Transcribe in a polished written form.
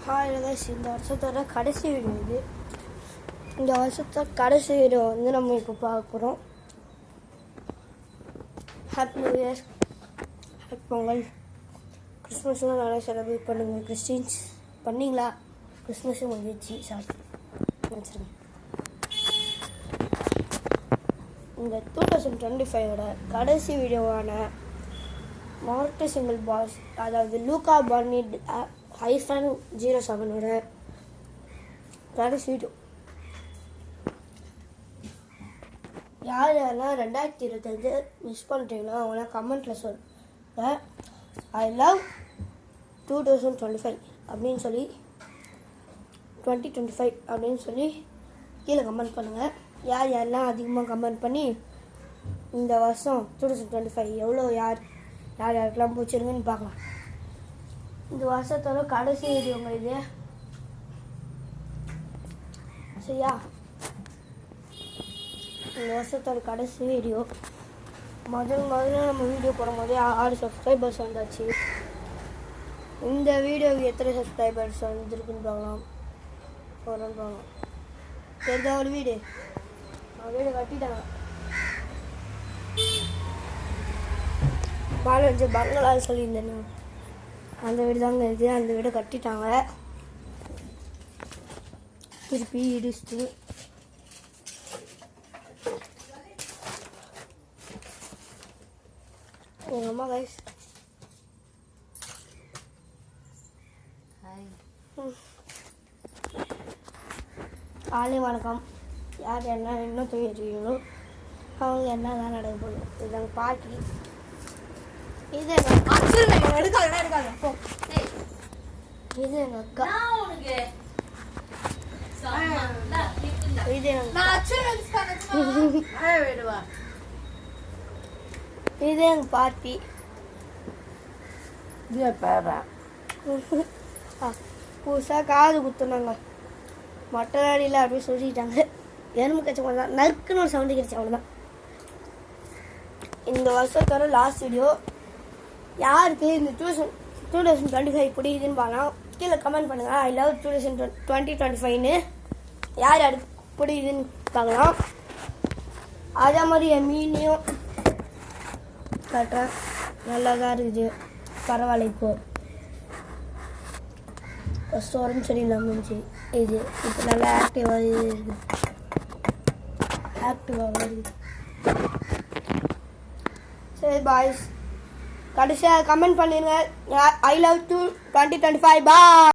Hi guys, இந்த வருஷத்தோட கடைசி வீடியோ இது. இந்த வருஷத்தோட கடைசி வீடியோ வந்து நம்ம இப்போ பார்க்க போகிறோம். Happy new year, happy Pongal, கிறிஸ்மஸ்லாம் நல்லா செலிப்ரேட் பண்ணுங்க. கிறிஸ்டின்ஸ் பண்ணிங்களா? கிறிஸ்மஸும் முடிஞ்சிச்சு, சாரி வச்சுருங்க. இந்த 2025ஓட கடைசி வீடியோவான மார்ட்டு சிங்கிள் பாஸ், அதாவது லூகா பர்னிட் -07ஓட கடைசி வீடியோ. யார் யாரெல்லாம் 2025 மிஸ் பண்ணுறீங்களோ அவங்களாம் கமெண்ட்டில் சொல்லுங்க. ஐ லவ் 2025 அப்படின்னு சொல்லி 2025 அப்படின்னு சொல்லி கீழே கமெண்ட் பண்ணுங்கள். யார் யாரெல்லாம் அதிகமாக கமெண்ட் பண்ணி இந்த வருஷம் 2025 எவ்வளோ யார் யாருக்கெல்லாம் பிடிச்சிருங்கன்னு பார்க்கலாம். இந்த வருஷத்தோட கடைசி வீடியோங்க இது, சரியா? இந்த வருஷத்தோட கடைசி வீடியோ. முதல்ல நம்ம வீடியோ போடும்போதே 6 சப்ஸ்கிரைபர்ஸ் வந்தாச்சு. இந்த வீடியோவுக்கு எத்தனை சப்ஸ்கிரைபர்ஸ் வந்துருக்குன்னு பார்க்கலாம். பார்க்கலாம் தெரிஞ்சா ஒரு வீடு கட்டிட்டாங்க. 15 பங்களா சொல்லியிருந்தேன், அந்த வீடு தாங்க இருக்குது. அந்த வீடை கட்டிட்டாங்க, திருப்பி இடிச்சுட்டு. எங்கள் அம்மா கைஸ் காலை வணக்கம். யார் என்ன இன்னும் தூங்கிட்டுருக்கீங்களோ அவங்க என்னதான் நடக்க போகுது. இது எங்கள் பாட்டி, இது எடுக்காத போ. இது எங்க அக்கா, இது இது எங்க பாட்டி, புதுசாக காது குத்துனாங்க. மொட்டை நாடியில் அப்படின்னு சொல்லிட்டாங்க. எறும்பு கச்ச மாதிரி தான், நறுக்குன்னு ஒரு சவுண்டு கிடைச்சி, அவ்வளோதான். இந்த வருஷத்தோட லாஸ்ட் வீடியோ. யாருக்கு இந்த 2025 பிடிக்குதுன்னு பார்க்கலாம். கீழே கமெண்ட் பண்ணுங்கள். ஐ லவ் 2025ன்னு யார் யாருக்கு பிடிக்குதுன்னு பார்க்கலாம். அதே மாதிரி என் மீனையும் கட்டுறேன். நல்லா தான் இருக்குது, பரவாயில்ல. இப்போது ஃபஸ்ட்டு உடம்பு சரியில்லாமல் இருந்துச்சு. இது இப்போ நல்லா ஆக்டிவாக இருக்குது, இருக்குது. சரி பாய்ஸ், கடைசியாக கமெண்ட் பண்ணிடுங்க. I love 2025. பாய்.